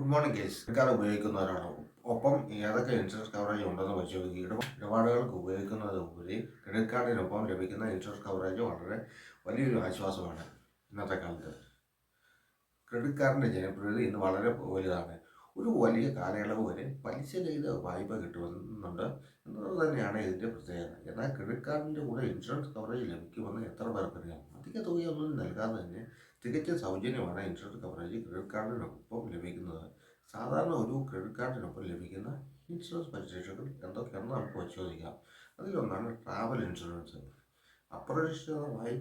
Good morning case സർക്കാർ ഉപയോഗിക്കുന്നവരാണ്. ഒപ്പം ഏതൊക്കെ ഇൻഷുറൻസ് കവറേജ് ഉണ്ടെന്ന് പരിശോധിക്കുക. ഇടപാടുകൾക്ക് ഉപയോഗിക്കുന്നതിനുപരി ക്രെഡിറ്റ് കാർഡിനൊപ്പം ലഭിക്കുന്ന ഇൻഷുറൻസ് കവറേജ് വളരെ വലിയൊരു ആശ്വാസമാണ് ഇന്നത്തെ കാലത്ത്. ക്രെഡിറ്റ് കാർഡിൻ്റെ ജനപ്രിയത ഇന്ന് വളരെ വലുതാണ്. ഒരു വലിയ കാലയളവ് വരെ പലിശ രഹിത വായ്പ കിട്ടുമെന്നുണ്ട് എന്നത് തന്നെയാണ് ഇതിൻ്റെ പ്രത്യേകത. എന്നാൽ ക്രെഡിറ്റ് കാർഡിൻ്റെ കൂടെ ഇൻഷുറൻസ് കവറേജ് ലഭിക്കുമെന്ന് എത്ര പേർക്കറിയാം? അധിക തുകയൊന്നും നൽകാതെ തന്നെ തികച്ചും സൗജന്യമാണ് ഇൻഷുറൻസ് കവറേജ് ക്രെഡിറ്റ് കാർഡിനൊപ്പം ലഭിക്കുന്നത്. സാധാരണ ഒരു ക്രെഡിറ്റ് കാർഡിനൊപ്പം ലഭിക്കുന്ന ഇൻഷുറൻസ് പരിരക്ഷകൾ എന്തൊക്കെയാണെന്ന് നമുക്ക് പരിശോധിക്കാം. അതിലൊന്നാണ് ട്രാവൽ ഇൻഷുറൻസ്. അപ്രതീക്ഷിതമായി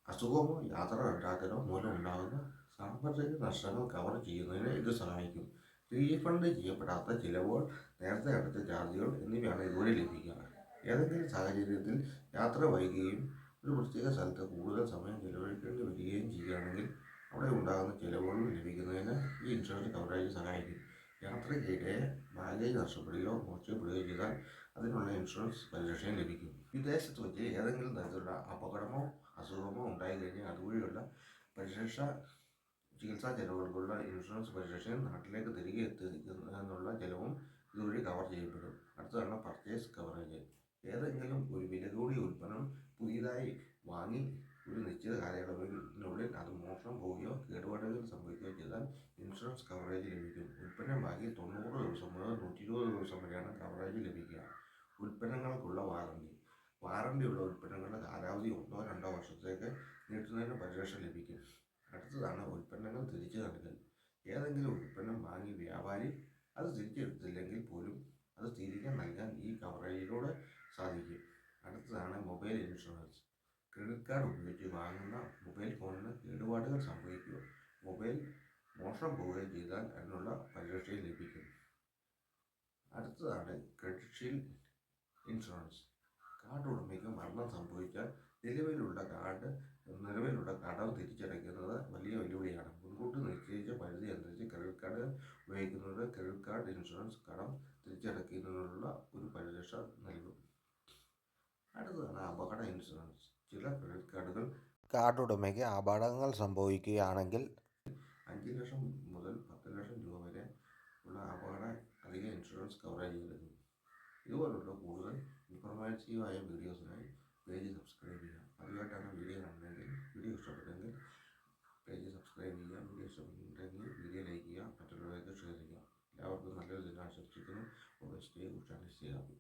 അസുഖമോ യാത്ര റദ്ദാക്കലോ മൂലമുണ്ടാകുന്ന സാമ്പത്തിക നഷ്ടങ്ങൾ കവർ ചെയ്യുന്നതിന് ഇത് സഹായിക്കും. റീഫണ്ട് ചെയ്യപ്പെടാത്ത ചിലവുകൾ, നേരത്തെ അടച്ച ചാർജുകൾ എന്നിവയാണ് ഇതുവഴി ലഭിക്കുക. ഏതെങ്കിലും സാഹചര്യത്തിൽ യാത്ര വൈകുകയും ഒരു പ്രത്യേക സ്ഥലത്ത് കൂടുതൽ സമയം ചെലവഴിക്കേണ്ടി വരികയും ചെയ്യുകയാണെങ്കിൽ അവിടെ ഉണ്ടാകുന്ന ചിലവുകൾ ലഭിക്കുന്നതിന് ഈ ഇൻഷുറൻസ് കവറേജ് സഹായിക്കും. യാത്രയ്ക്കിടെ ബാഗേജ് നഷ്ടപ്പെടുകയോ മോഷ്ടിക്കപ്പെടുകയോ ചെയ്താൽ അതിനുള്ള ഇൻഷുറൻസ് പരിരക്ഷയും ലഭിക്കും. വിദേശത്ത് വെച്ച് ഏതെങ്കിലും തരത്തിലുള്ള അപകടമോ അസുഖമോ ഉണ്ടായിക്കഴിഞ്ഞാൽ അതുവഴിയുള്ള പരിരക്ഷ, ചികിത്സാ ചെലവുകൾക്കുള്ള ഇൻഷുറൻസ് പരിരക്ഷയും നാട്ടിലേക്ക് തിരികെ എത്തിക്കുന്നതിനുള്ള ചെലവും ഇതുവഴി കവർ ചെയ്യപ്പെടും. അടുത്തതാണ് പർച്ചേസ് കവറേജ്. ഏതെങ്കിലും ഒരു വില കൂടിയ ഉൽപ്പന്നം പുതിയതായി വാങ്ങി ഒരു നിശ്ചിത കാലയളവിനുള്ളിൽ അത് മോഷണം പോവുകയോ കേടുപാടുകൾ സംഭവിക്കുകയോ ചെയ്താൽ ഇൻഷുറൻസ് കവറേജ് ലഭിക്കും. ഉൽപ്പന്നം വാങ്ങി 90 ദിവസം മുതൽ 120 ദിവസം വരെയാണ് കവറേജ് ലഭിക്കുക. ഉൽപ്പന്നങ്ങൾക്കുള്ള വാറണ്ടിയുള്ള ഉൽപ്പന്നങ്ങളുടെ കാലാവധി 1-2 വർഷത്തേക്ക് നീട്ടുന്നതിന് പരിരക്ഷ ലഭിക്കും. അടുത്തതാണ് ഉൽപ്പന്നങ്ങൾ തിരിച്ചു നൽകൽ. ഏതെങ്കിലും ഉൽപ്പന്നം വാങ്ങി വ്യാപാരി അത് തിരിച്ചെടുത്തില്ലെങ്കിൽ പോലും അത് തിരികെ നൽകാൻ ഈ കവറേജിലൂടെ സാധിക്കും. അടുത്തതാണ് മൊബൈൽ ഇൻഷുറൻസ്. ക്രെഡിറ്റ് കാർഡ് ഉപയോഗിച്ച് വാങ്ങുന്ന മൊബൈൽ ഫോണിന് കേടുപാടുകൾ സംഭവിക്കുകയോ മൊബൈൽ മോഷണം പോവുകയോ ചെയ്താൽ അതിനുള്ള പരിരക്ഷയും ലഭിക്കും. അടുത്തതാണ് ക്രെഡിറ്റ് ഷീൽഡ് ഇൻഷുറൻസ്. കാർഡ് ഉടമയ്ക്ക് മരണം സംഭവിച്ചാൽ നിലവിലുള്ള കടം തിരിച്ചടയ്ക്കുന്നത് വലിയ വെല്ലുവിളിയാണ്. മുൻകൂട്ടി നിശ്ചയിച്ച പരിധി അനുസരിച്ച് ക്രെഡിറ്റ് കാർഡ് ഉപയോഗിക്കുന്നത് ക്രെഡിറ്റ് കാർഡ് ഇൻഷുറൻസ് കടം തിരിച്ചടയ്ക്കുന്നതിനുള്ള ഒരു പരിരക്ഷ നൽകും. അടുത്തതാണ് അപകട ഇൻഷുറൻസ്. ചില ക്രെഡിറ്റ് കാർഡുകൾ കാർഡ് ഉടമയ്ക്ക് അപകടങ്ങൾ സംഭവിക്കുകയാണെങ്കിൽ 5 ലക്ഷം മുതൽ 10 ലക്ഷം രൂപ വരെ ഉള്ള അധിക ഇൻഷുറൻസ് കവറേജ് നൽകും. ഇതുപോലുള്ള കൂടുതൽ ഇൻഫോർമേറ്റീവായ വീഡിയോസിനായി പേജ് സബ്സ്ക്രൈബ് ചെയ്യുക. ആദ്യമായിട്ടാണ് വീഡിയോ കാണുന്നതെങ്കിൽ വീഡിയോ ഇഷ്ടപ്പെട്ടെങ്കിൽ പേജ് സബ്സ്ക്രൈബ് ചെയ്യുക. വീഡിയോ ഇഷ്ടപ്പെട്ടെങ്കിൽ വീഡിയോ ലൈക്ക് ചെയ്യുക, മറ്റുള്ളവർക്ക് ഷെയർ ചെയ്യുക. എല്ലാവർക്കും നല്ലൊരു ദിനം ആശംസിക്കുന്നു. Stay good and stay happy.